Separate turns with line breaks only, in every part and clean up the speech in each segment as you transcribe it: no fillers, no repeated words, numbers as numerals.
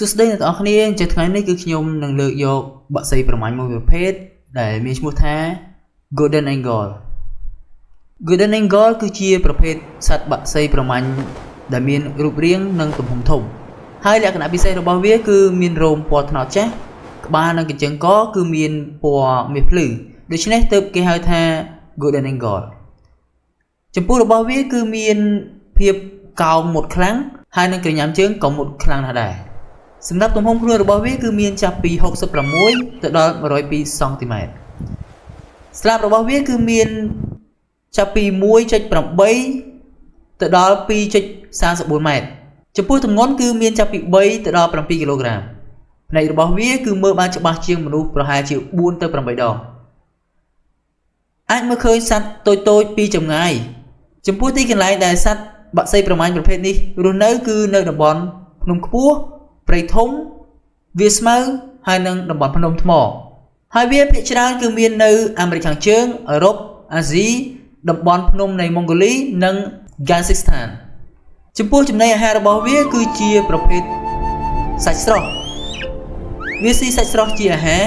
សួស្តីអ្នកទាំងអស់គ្នាជាថ្ងៃនេះគឺខ្ញុំនឹងលើកយកបក្សីប្រមាញ់មួយប្រភេទដែលមានឈ្មោះថា Golden Angle Golden Angle គឺជាប្រភេទសត្វបក្សីប្រមាញ់ដែលមានរូបរាងនិងទំហំធំហើយលក្ខណៈពិសេសរបស់វាគឺមានរោមពណ៌ត្នោតចាស់ក្បាលនិងកញ្ចឹងកគឺមានពណ៌មាសភ្លឺដូច្នេះទើបគេហៅថា Golden Angle ចំពោះរបស់វាគឺមានភាពកោងមុតខ្លាំងហើយនឹងក្រញាំជើងក៏មុតខ្លាំងណាស់ដែរសម្រាប់ទំហំខ្លួនរបស់វាគឺមានចាប់ពី66ទៅដល់102សង់ទីម៉ែត្រស្លាបរបស់វាគឺមានចាប់ពី 1.8 ទៅដល់ 2.34 ម៉ែត្រចំពោះទម្ងន់គឺមានចាប់ពី3ទៅដល់7គីឡូក្រាមផ្នែករបស់វាគឺមើលបានច្បាស់ជាងមនុស្សប្រហែលជា4ទៅ8ដងអាចមើលឃើញសត្វតូចៗពីចម្ងាយចំពោះទីកន្លែងដែលសត្វបក្សីប្រមាញ់ប្រភេទនេះរស់នៅគឺនៅតំបន់ភ្នំខ្ពស់ព្រៃធំវាលស្មៅហើយនិងតំបន់ភ្នំថ្មហើយវាភាគច្រើនគឺមាននៅអាមេរិកខាងជើងអឺរ៉ុបអាស៊ីតំបន់ភ្នំនៃម៉ុងហ្គូលីនិងហ្គាស៊ីស្ថានចំពោះចំណីអាហាររបស់វាគឺជាប្រភេទសាច់ស្រស់វាស៊ីសាច់ស្រស់ជាអាហារ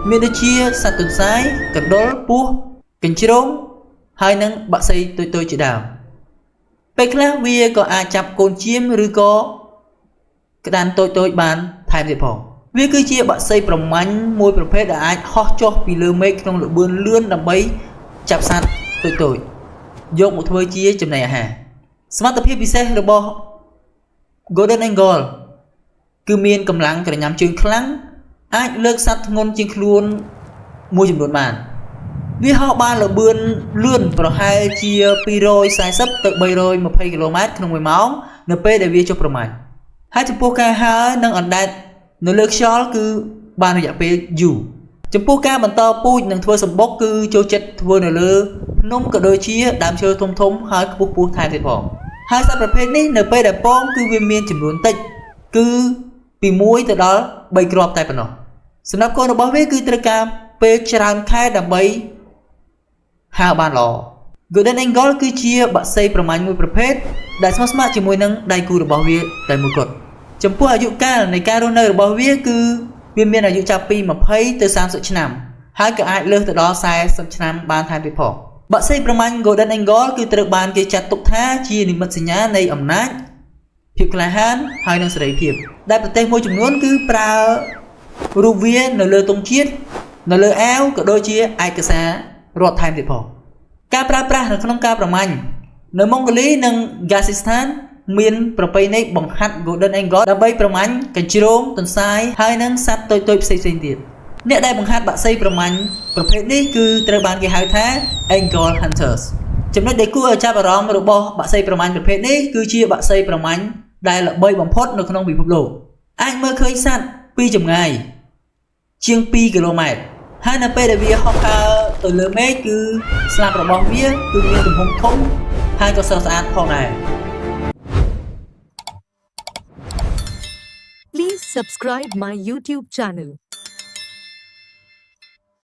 មានដូចជាសត្វទន្សាយកណ្ដុរពស់កញ្ជ្រោងហើយនិងបក្សីតូចៗជាដើមពេលខ្លះវាក៏អាចចាប់កូនជៀមឬក៏ក្តាន់តូចៗបានថែមទៀតផងវាគឺជាបក្សីប្រមាញ់មួយប្រភេទដែលអាចហោះចុះពីលើមេឃក្នុងល្បឿនលឿនដើម្បីចាប់សត្វតូចៗយកមកធ្វើជាចំណីអាហារសមត្ថភាពពិសេសរបស់ Golden Angle គឺមានកម្លាំងក្រញាំជើងខ្លាំងអាចលើកសត្វធ្ងន់ជាងខ្លួនមួយចំនួនបានវាហោះបានល្បឿនលឿនប្រហែលជា240ទៅ320គីឡូម៉ែត្រក្នុង1ម៉ោងនៅពេលដែលវាចុះប្រមាញ់ហើយចំពោះការហើរនិងអណ្ដែតនៅលើខ្យល់គឺបានរយៈពេលយូរចំពោះការបន្តពូជនិងធ្វើសម្បុកគឺចូលចិត្តធ្វើនៅលើភ្នំក៏ដូចជាដើមឈើធំធំហើយខ្ពស់ៗថែមទៀតផងហើយសត្វប្រភេទនេះនៅពេលដែលពងគឺវាមានចំនួនតិចគឺពី1ទៅដល់3គ្រាប់តែប៉ុណ្ណោះសម្រាប់កូនរបស់វាគឺត្រូវការពេលច្រើនខែដើម្បីហើរបានល្អ Golden Angle គឺជាបក្សីប្រមាញ់មួយប្រភេទដែលស្មោះស្ម័គ្រជាមួយនឹងដៃគូរបស់វាតែមួយគត់ចំពោះអាយុកាលនៃការរស់នៅរបស់វាគឺវាមានអាយុចាប់ពី20ទៅ30ឆ្នាំហើយក៏អាចលើសទៅដល់40ឆ្នាំបានថែមទៀតផងបក្សីប្រមាញ់ Golden Angle គឺត្រូវបានគេចាត់ទុកថាជានិមិត្តសញ្ញានៃអំណាចភាពក្លាហានហើយនិងសេរីភាពដែលប្រទេសមួយចំនួនគឺប្រើរូបវានៅលើទង់ជាតិនៅលើអាវក៏ដូចជាឯកសាររដ្ឋថែមទៀតផងការប្រើប្រាស់នៅក្នុងការប្រមាញ់នៅម៉ុងហ្គូលីនិងហ្គាស៊ីស្ថានមានប្រពៃណីបង្ហាត់ Golden Angle ដើម្បីប្រមាញ់កញ្ជ្រោងទន្សាយហើយនិងសត្វតូចៗផ្សេងៗទៀតអ្នកដែលបង្ហាត់បក្សីប្រមាញ់ប្រភេទនេះគឺត្រូវបានគេហៅថា Angle Hunters ចំណុចដែលគួរឲ្យចាប់អារម្មណ៍របស់បក្សីប្រមាញ់ប្រភេទនេះគឺជាបក្សីប្រមាញ់ដែលល្បីបំផុតនៅក្នុងពិភពលោកអាចមើលឃើញសត្វពីចម្ងាយជាង2គីឡូម៉ែត្រហើយនៅពេលដែលវាហោះហើរទៅលើមេឃគឺស្លាបរបស់វាគឺមានទំហំធំហើយក៏ស្រស់ស្អាតផងដែរ
Please subscribe my YouTube channel.